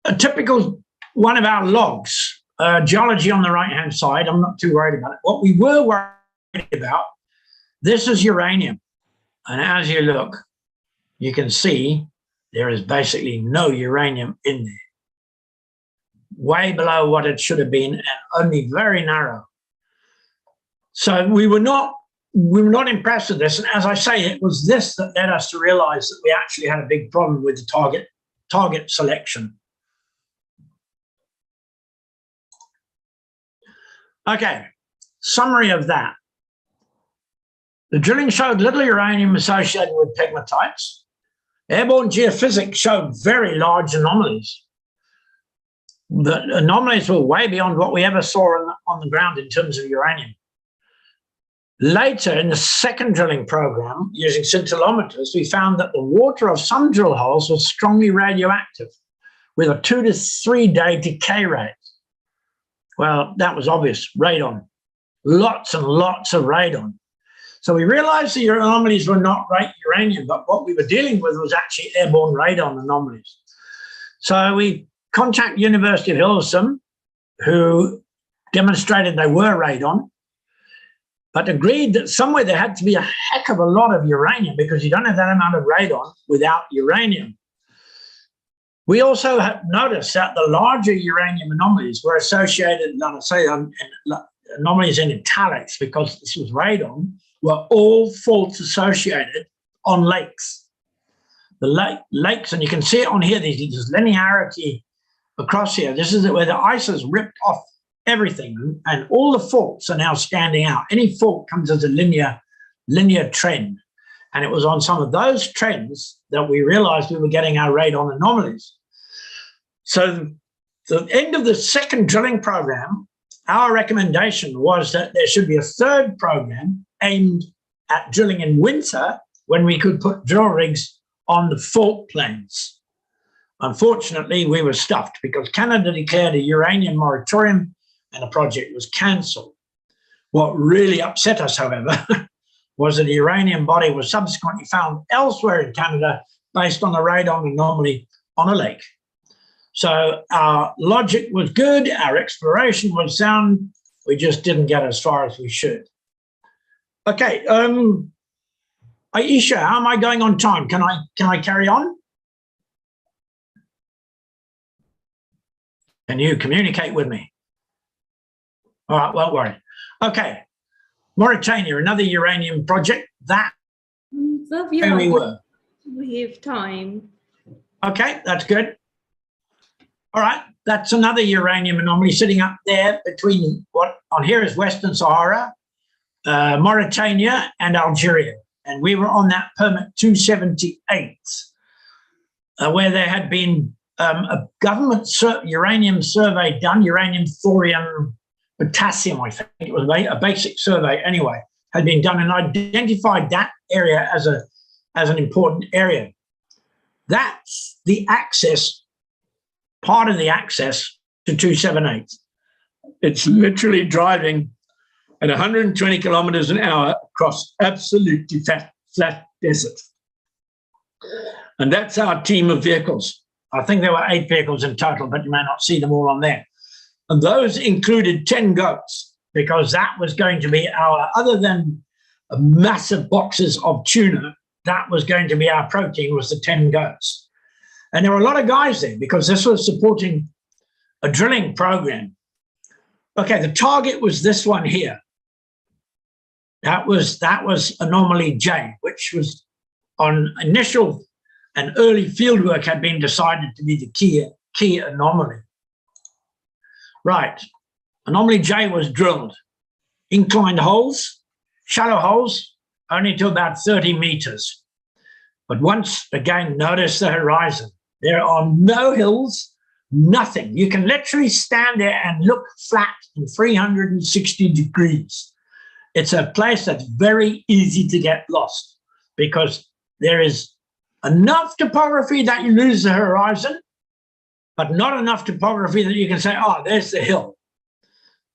a typical one of our logs, geology on the right-hand side, I'm not too worried about it. What we were worried about, this is uranium. And as you look, you can see there is basically no uranium in there. Way below what it should have been and only very narrow. So we were not impressed with this. And as I say, it was this that led us to realize that we actually had a big problem with the target selection. Okay, summary of that. The drilling showed little uranium associated with pegmatites. Airborne geophysics showed very large anomalies. The anomalies were way beyond what we ever saw on the ground in terms of uranium. Later, in the second drilling program, using scintillometers, we found that the water of some drill holes was strongly radioactive, with a 2 to 3 day decay rate. Well, that was obvious, radon. Lots and lots of radon. So we realized the anomalies were not uranium, but what we were dealing with was actually airborne radon anomalies. So we contacted University of Hillsum, who demonstrated they were radon, but agreed that somewhere there had to be a heck of a lot of uranium, because you don't have that amount of radon without uranium. We also have noticed that the larger uranium anomalies were associated, let us say, anomalies in italics, because this was radon, were all faults associated on lakes. The lakes, and you can see it on here, there's linearity across here. This is where the ice has ripped off everything, and all the faults are now standing out. Any fault comes as a linear trend. And it was on some of those trends that we realized we were getting our radon anomalies. So the end of the second drilling program, our recommendation was that there should be a third program aimed at drilling in winter, when we could put drill rigs on the fault plains. Unfortunately, we were stuffed because Canada declared a uranium moratorium and the project was cancelled. What really upset us, however, was that the uranium body was subsequently found elsewhere in Canada based on a radon anomaly on a lake. So our logic was good, our exploration was sound, we just didn't get as far as we should. Okay, Aisha, how am I going on time? Can I carry on? Can you communicate with me? All right, won't worry. Okay. Mauritania, another uranium project. That where we were. We have time. Okay, that's good. All right, that's another uranium anomaly sitting up there between what on here is Western Sahara, Mauritania, and Algeria. And we were on that permit 278, where there had been a government uranium survey done, uranium, thorium, potassium, I think it was a basic survey anyway, had been done and identified that area as an important area. That's the access, part of the access to 278. It's literally driving at 120 kilometers an hour across absolutely flat desert. And that's our team of vehicles. I think there were 8 vehicles in total, but you may not see them all on there. And those included 10 goats, because that was going to be our, other than massive boxes of tuna, that was going to be our protein, was the 10 goats. And there were a lot of guys there because this was supporting a drilling program. Okay, the target was this one here. That was anomaly J, which was on initial and early fieldwork had been decided to be the key anomaly. Right, anomaly J was drilled. Inclined holes, shallow holes, only to about 30 meters. But once again, notice the horizon. There are no hills, nothing. You can literally stand there and look flat in 360 degrees. It's a place that's very easy to get lost because there is enough topography that you lose the horizon, but not enough topography that you can say, oh, there's the hill.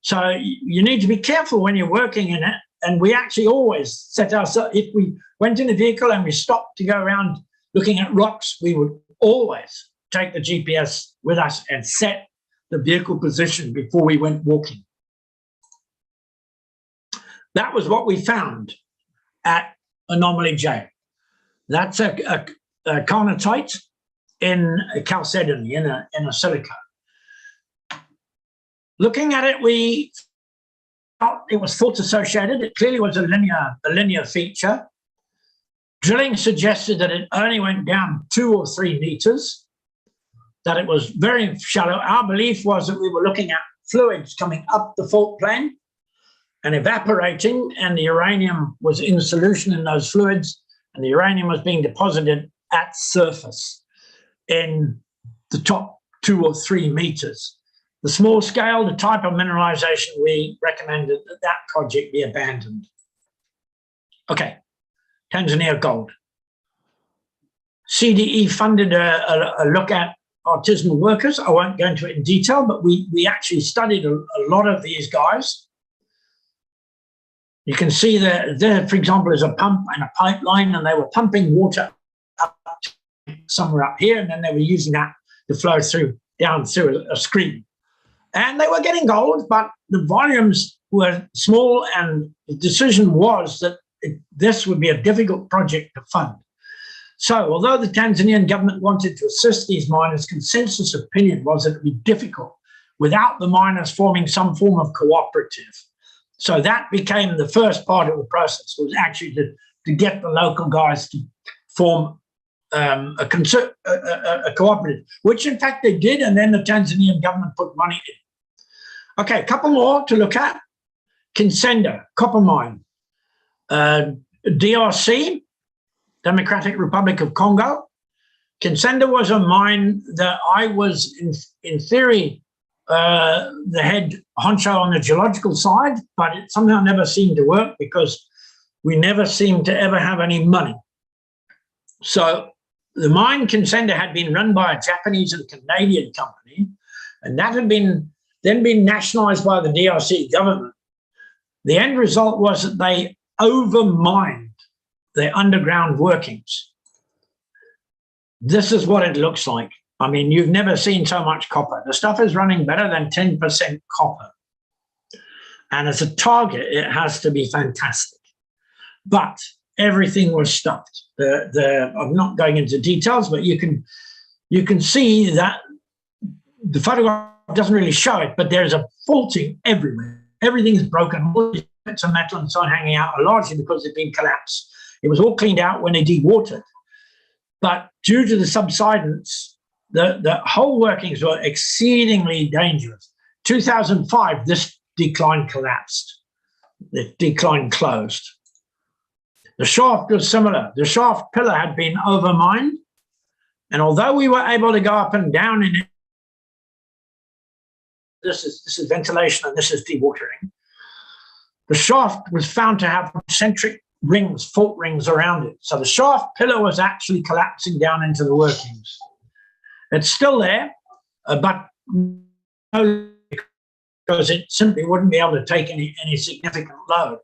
So you need to be careful when you're working in it. And we actually always set ourselves, if we went in a vehicle and we stopped to go around looking at rocks, we would always take the GPS with us and set the vehicle position before we went walking. That was what we found at Anomaly J. That's a carnotite in a chalcedony, in a silica. Looking at it, we felt it was fault associated. It clearly was a linear feature. Drilling suggested that it only went down 2 or 3 meters, that it was very shallow. Our belief was that we were looking at fluids coming up the fault plane and evaporating, and the uranium was in solution in those fluids, and the uranium was being deposited at surface in the top 2 or 3 meters. The small scale, the type of mineralization, we recommended that that project be abandoned. Okay, Tanzania Gold. CDE funded a look at artisanal workers. I won't go into it in detail, but we actually studied a lot of these guys. You can see that there, for example, is a pump and a pipeline, and they were pumping water up somewhere up here, and then they were using that to flow down through a screen. And they were getting gold, but the volumes were small, and the decision was that this would be a difficult project to fund. So although the Tanzanian government wanted to assist these miners, consensus opinion was that it would be difficult without the miners forming some form of cooperative. So that became the first part of the process, was actually to get the local guys to form a cooperative, which in fact they did, and then the Tanzanian government put money in. Okay, a couple more to look at. Consender, copper mine. DRC, Democratic Republic of Congo. Consender was a mine that I was, in theory, the head honcho on the geological side, but it somehow never seemed to work because we never seemed to ever have any money. So the mine Consender had been run by a Japanese and Canadian company, and that had then been nationalized by the DRC government. The end result was that they overmined their underground workings. This is what it looks like. I mean, you've never seen so much copper. The stuff is running better than 10% copper. And as a target, it has to be fantastic. But everything was stuffed. I'm not going into details, but you can see that the photograph doesn't really show it, but there's a faulting everywhere. Everything is broken. All these bits of metal and so on hanging out are largely because they've been collapsed. It was all cleaned out when they dewatered. But due to the subsidence, the whole workings were exceedingly dangerous. 2005, this decline collapsed. The decline closed. The shaft was similar. The shaft pillar had been overmined, and although we were able to go up and down in it, this is ventilation and this is dewatering, the shaft was found to have concentric rings, fault rings around it. So the shaft pillar was actually collapsing down into the workings. It's still there, but because it simply wouldn't be able to take any significant load.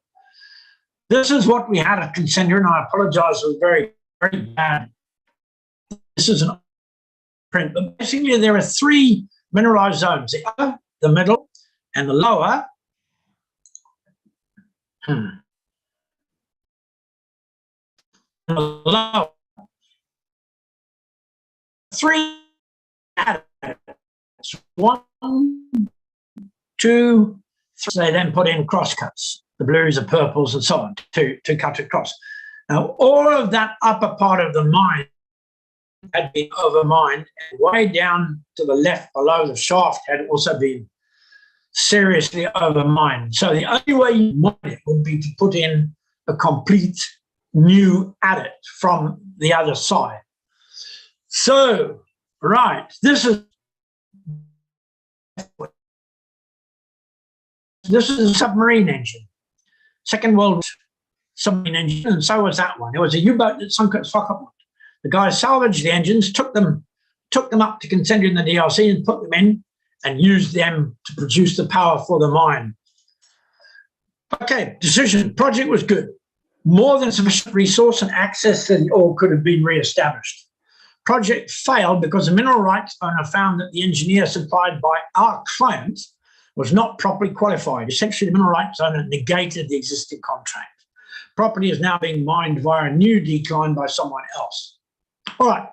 This is what we had at Consender, and I apologize, it was very, very bad. This is an print, but basically there are 3 mineralized zones, the upper, the middle, and the lower. The lower. 3 1, 2, 3. They then put in crosscuts, the blues, the purples, and so on, to cut across. Now, all of that upper part of the mine had been overmined, and way down to the left below the shaft had also been seriously overmined. So the only way you mine it would be to put in a complete new at it from the other side. So, right, this is a submarine engine, Second World submarine engine, and so was that one. It was a U-boat that sunk at Stockholm. The guys salvaged the engines, took them up to Consender in the DRC and put them in and used them to produce the power for the mine. Okay, decision, project was good. More than sufficient resource and access to the ore could have been re-established. Project failed because the mineral rights owner found that the engineer supplied by our client was not properly qualified. Essentially, the mineral rights owner negated the existing contract. Property is now being mined via a new decline by someone else. All right,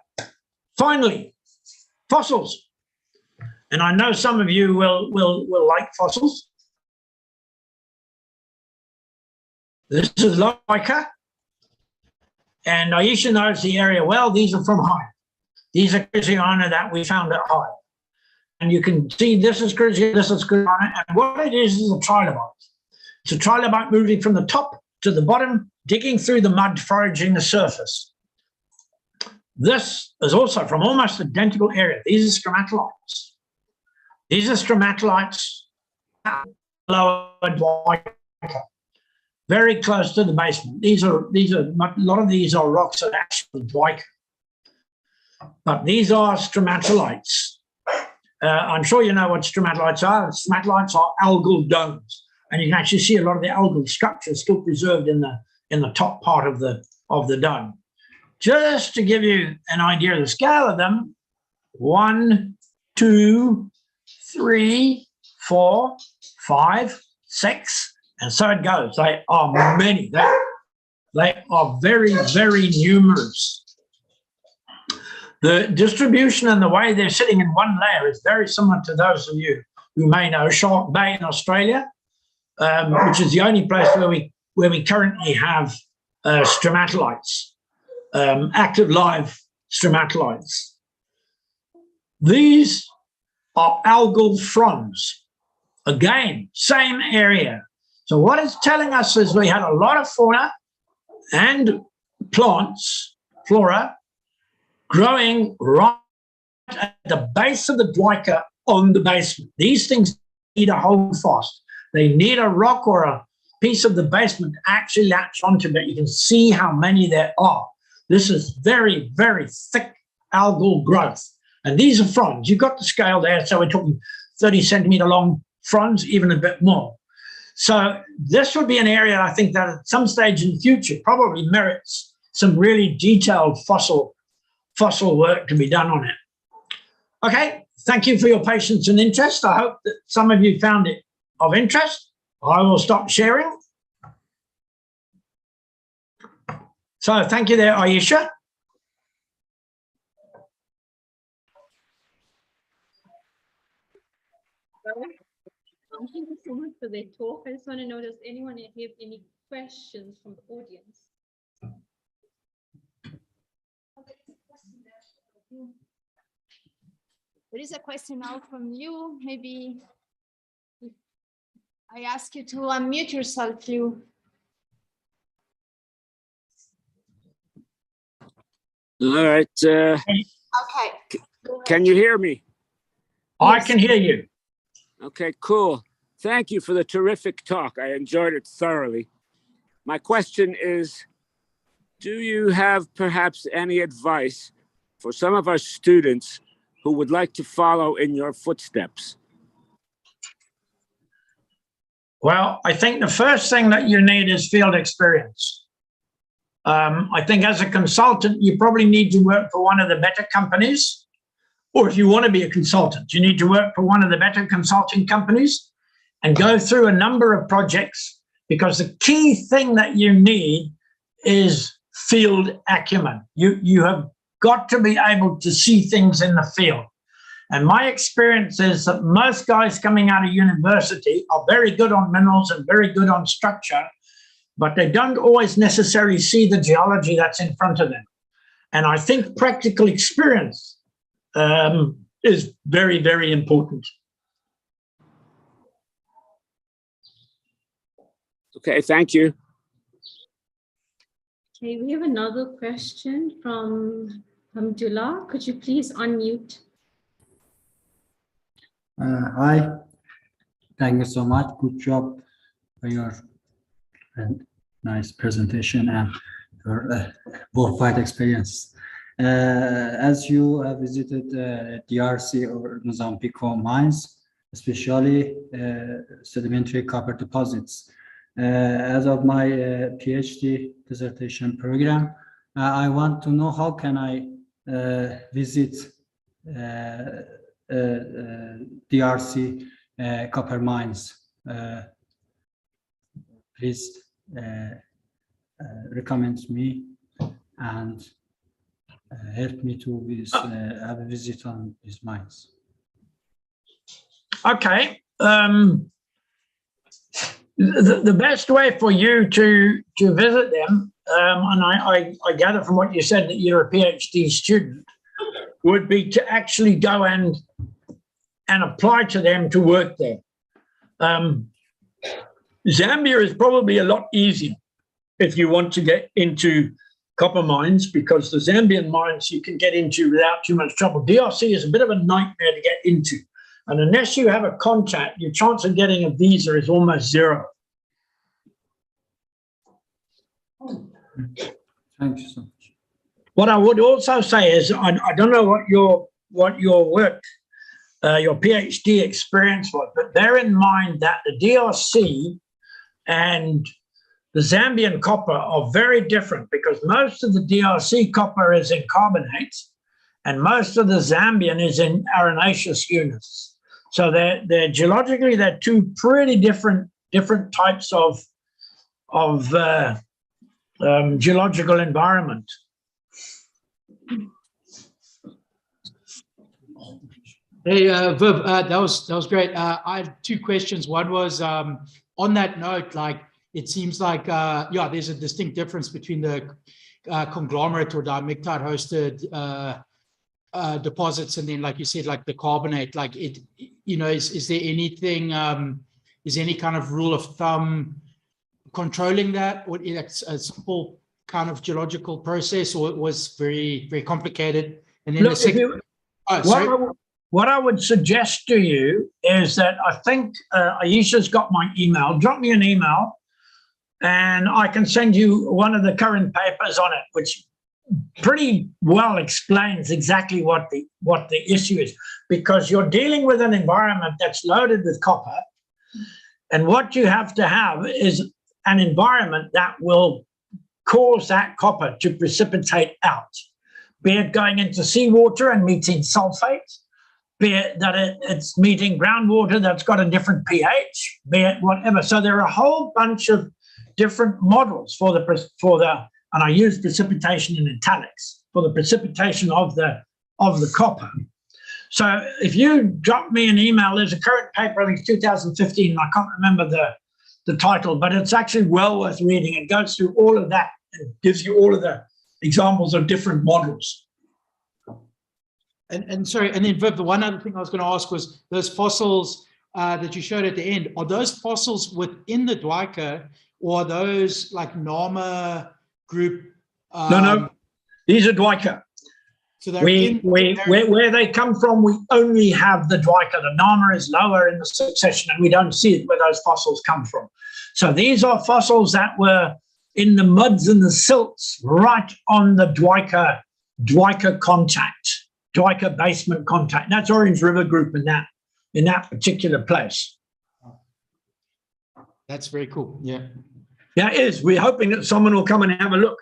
finally, fossils. And I know some of you will like fossils. This is Dwyka. And Aisha knows the area well. These are from Hyde. These are Criziana that we found at Hyde. And you can see this is Criziana, this is Criziana. And what it is a trilobite. It's a trilobite moving from the top to the bottom, digging through the mud, foraging the surface. This is also from almost identical area. These are stromatolites. These are stromatolites lower Dwyka, very close to the basement. These are a lot of these are rocks that actually Dwyka, but these are stromatolites. I'm sure you know what stromatolites are. Stromatolites are algal domes, and you can actually see a lot of the algal structures still preserved in the top part of the dome. Just to give you an idea of the scale of them, 1, 2, 3, 4, 5, 6, and so it goes. They are many. They are very, very numerous. The distribution and the way they're sitting in one layer is very similar to those of you who may know Shark Bay in Australia, which is the only place where we currently have stromatolites, active live stromatolites. These are algal fronds. Again, same area. So what it's telling us is we had a lot of fauna and plants, flora, growing right at the base of the Dwyka on the basement. These things need a hold fast. They need a rock or a piece of the basement to actually latch onto, but you can see how many there are. This is very, very thick algal growth. And these are fronds. You've got the scale there, so we're talking 30 centimeter long fronds, even a bit more. So this would be an area I think that at some stage in the future probably merits some really detailed fossil work to be done on it. Okay, thank you for your patience and interest. I hope that some of you found it of interest. I will stop sharing. So thank you there, Aisha. Thank you so much for their talk. I just want to know, does anyone have any questions from the audience? There is a question now from you. Maybe I ask you to unmute yourself, you. All right. Okay. Can you hear me? I can hear you. Okay, cool. Thank you for the terrific talk. I enjoyed it thoroughly. My question is, do you have perhaps any advice for some of our students who would like to follow in your footsteps? Well, I think the first thing that you need is field experience. I think as a consultant, you probably need to work for one of the better companies, or if you want to be a consultant, you need to work for one of the better consulting companies and go through a number of projects, because the key thing that you need is field acumen. You have got to be able to see things in the field. And my experience is that most guys coming out of university are very good on minerals and very good on structure, but they don't always necessarily see the geology that's in front of them. And I think practical experience is very, very important. Okay, thank you. Okay, we have another question from Hamdullah. Could you please unmute? Hi, thank you so much. Good job for your nice presentation and your worldwide experience. As you have visited DRC or Mozambique mines, especially sedimentary copper deposits. As of my PhD dissertation program, I want to know how can I visit DRC copper mines. Please recommend me and help me to have a visit on these mines. Okay. The best way for you to visit them, and I gather from what you said that you're a PhD student, would be to actually go and apply to them to work there. Zambia is probably a lot easier if you want to get into copper mines, because the Zambian mines you can get into without too much trouble. DRC is a bit of a nightmare to get into. And unless you have a contact, your chance of getting a visa is almost zero. Thank you so much. What I would also say is, I don't know what your work, your PhD experience was, but bear in mind that the DRC and the Zambian copper are very different, because most of the DRC copper is in carbonate and most of the Zambian is in arenaceous units. So they're geologically, they're two pretty different types of geological environment. Hey, Viv, that was great. I have two questions. One was on that note, like it seems like yeah, there's a distinct difference between the conglomerate or dimictite hosted deposits and then, like you said, like the carbonate. Like it, you know, is there anything? Is there any kind of rule of thumb controlling that, or it's a simple kind of geological process, or it was very, very complicated? And then Look, the second, what I would suggest to you is that I think Aisha's got my email. Drop me an email and I can send you one of the current papers on it, which pretty well explains exactly what the issue is, because you're dealing with an environment that's loaded with copper, and what you have to have is an environment that will cause that copper to precipitate out, be it going into seawater and meeting sulfate, be it that it's meeting groundwater that's got a different pH, be it whatever. So there are a whole bunch of different models for the and I use precipitation in italics, for the precipitation of the copper. So if you drop me an email, there's a current paper, I think it's 2015, and I can't remember the title, but it's actually well worth reading. It goes through all of that and gives you all of the examples of different models. and sorry, and then Viv, the one other thing I was going to ask was those fossils that you showed at the end. Are those fossils within the Dwyka, or are those like Nama group? No, these are Dwyka. So they're where they come from, we only have the Dwyka. The Nama is lower in the succession, and we don't see it where those fossils come from. So these are fossils that were in the muds and the silts right on the Dwyka contact, Dwyka basement contact. That's Orange River Group in that particular place. That's very cool. Yeah. Yeah, it is. We're hoping that someone will come and have a look.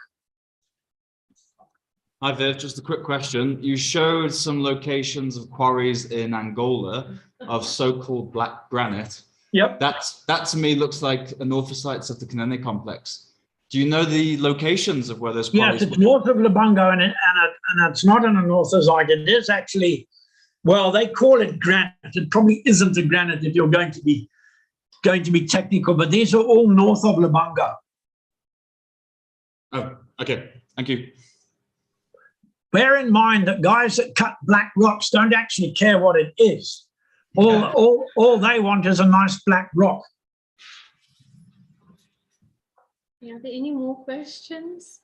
Hi Viv, just a quick question. You showed some locations of quarries in Angola of so-called black granite. Yep. That to me looks like anorthosites of the Consender complex. Do you know the locations of where those quarries? Yes, it's north of Lubungo, and it's not an anorthosite. It is actually, well, they call it granite. It probably isn't a granite if you're going to be technical, but these are all north of Lubungo. Oh, okay. Thank you. Bear in mind that guys that cut black rocks don't actually care what it is. All they want is a nice black rock. Are there any more questions?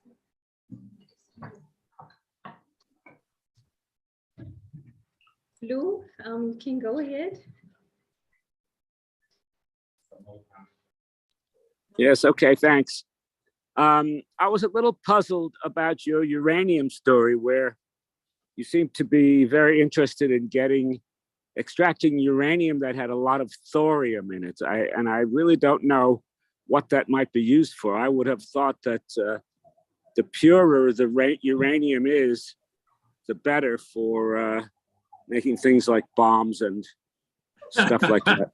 Lou, you can go ahead. Yes, okay, thanks. I was a little puzzled about your uranium story, where you seem to be very interested in extracting uranium that had a lot of thorium in it. I really don't know what that might be used for. I would have thought that the purer the uranium is, the better for making things like bombs and stuff like that.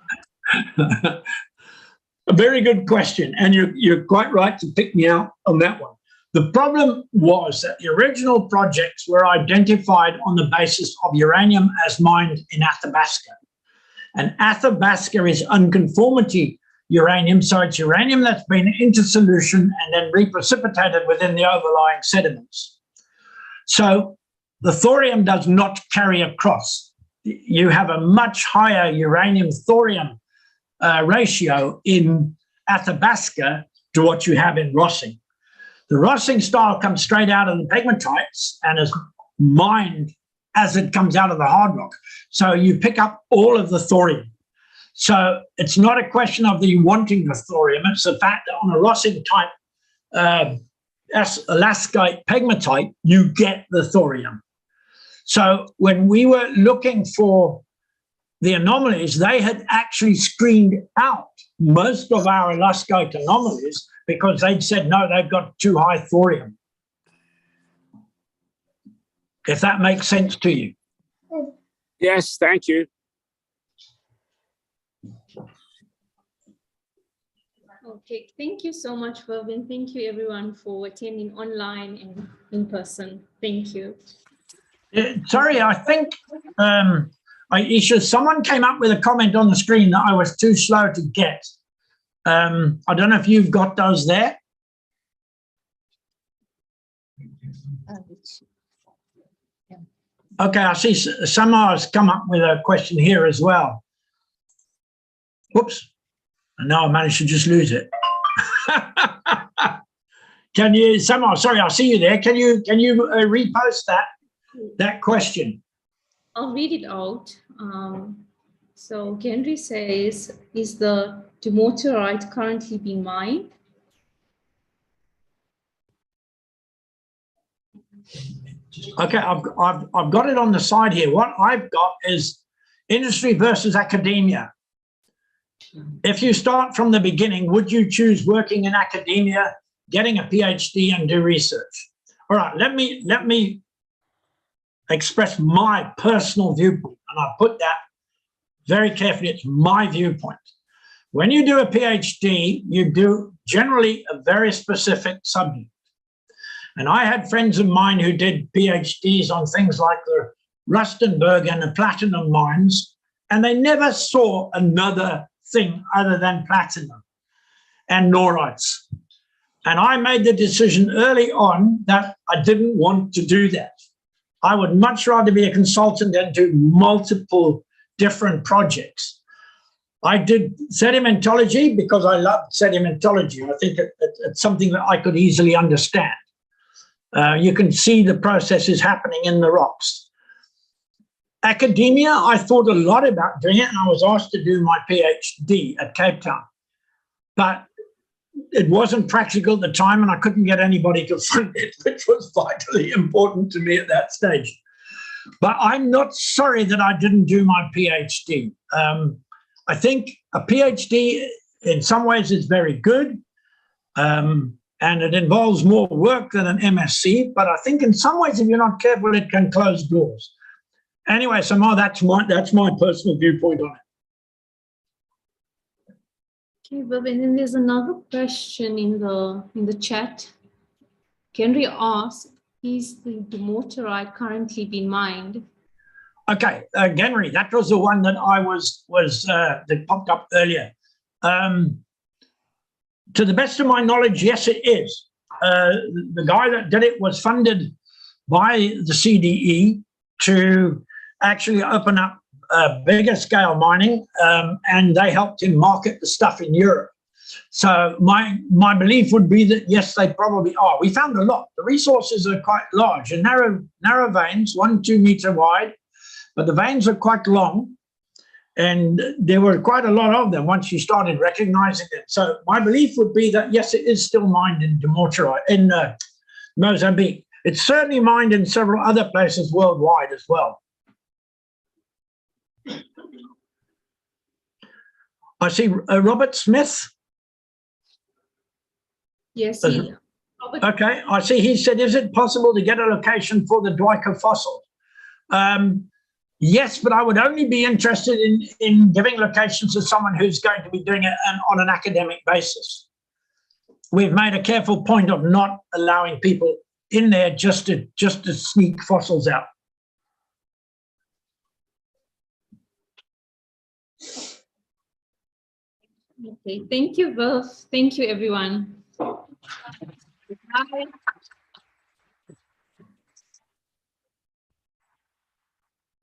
A very good question, and you're quite right to pick me out on that one. The problem was that the original projects were identified on the basis of uranium as mined in Athabasca. And Athabasca is unconformity uranium, so it's uranium that's been into solution and then reprecipitated within the overlying sediments. So the thorium does not carry across. You have a much higher uranium-thorium ratio in Athabasca to what you have in Rossing. The Rossing style comes straight out of the pegmatites and is mined as it comes out of the hard rock. So you pick up all of the thorium. So it's not a question of the wanting the thorium, it's the fact that on a Rossing type Alaskite pegmatite, you get the thorium. So when we were looking for the anomalies, they had actually screened out most of our Alaskite anomalies because they'd said, no, they've got too high thorium. If that makes sense to you. Yes, thank you. Okay, thank you so much, Vervin. Thank you, everyone, for attending online and in person. Thank you. Sorry, I think, Aisha, someone came up with a comment on the screen that I was too slow to get. I don't know if you've got those there. Okay, I see Samar has come up with a question here as well. Whoops. And now I managed to just lose it. Can you, Samar, sorry, I see you there. Can you repost that question? I'll read it out. So Henry says, is the De Mortarite currently being mined? Okay, I've got it on the side here. What I've got is industry versus academia. If you start from the beginning, would you choose working in academia, getting a PhD and do research? All right, let me express my personal viewpoint, and I put that very carefully. It's my viewpoint. When you do a PhD, you do generally a very specific subject. And I had friends of mine who did PhDs on things like the Rustenburg and the platinum mines, and they never saw another thing other than platinum and norites. And I made the decision early on that I didn't want to do that. I would much rather be a consultant and do multiple different projects. I did sedimentology because I loved sedimentology. I think it's something that I could easily understand. You can see the processes happening in the rocks. Academia, I thought a lot about doing it, and I was asked to do my PhD at Cape Town. But it wasn't practical at the time, and I couldn't get anybody to fund it, which was vitally important to me at that stage. But I'm not sorry that I didn't do my PhD. I think a PhD in some ways is very good, and it involves more work than an MSc, but I think in some ways, if you're not careful, it can close doors. Anyway, Samar, that's my personal viewpoint on it. Okay, but then there's another question in the chat. Henry asks, is the De Mortarite currently being mined? Okay, Henry, that was the one that I was that popped up earlier. To the best of my knowledge, yes, it is. The guy that did it was funded by the CDE to actually open up bigger scale mining, and they helped him market the stuff in Europe. So my belief would be that, yes, they probably are. We found a lot. The resources are quite large and narrow veins, 1-2 meter wide, but the veins are quite long. And there were quite a lot of them once you started recognizing it. So my belief would be that, yes, it is still mined in De Mortarites, in Mozambique. It's certainly mined in several other places worldwide as well. I see Robert Smith. Yes. Okay, I see he said, is it possible to get a location for the Dwyka fossil? Yes, but I would only be interested in giving locations to someone who's going to be doing it on an academic basis. We've made a careful point of not allowing people in there just to sneak fossils out. Okay, thank you both. Thank you, everyone. Bye.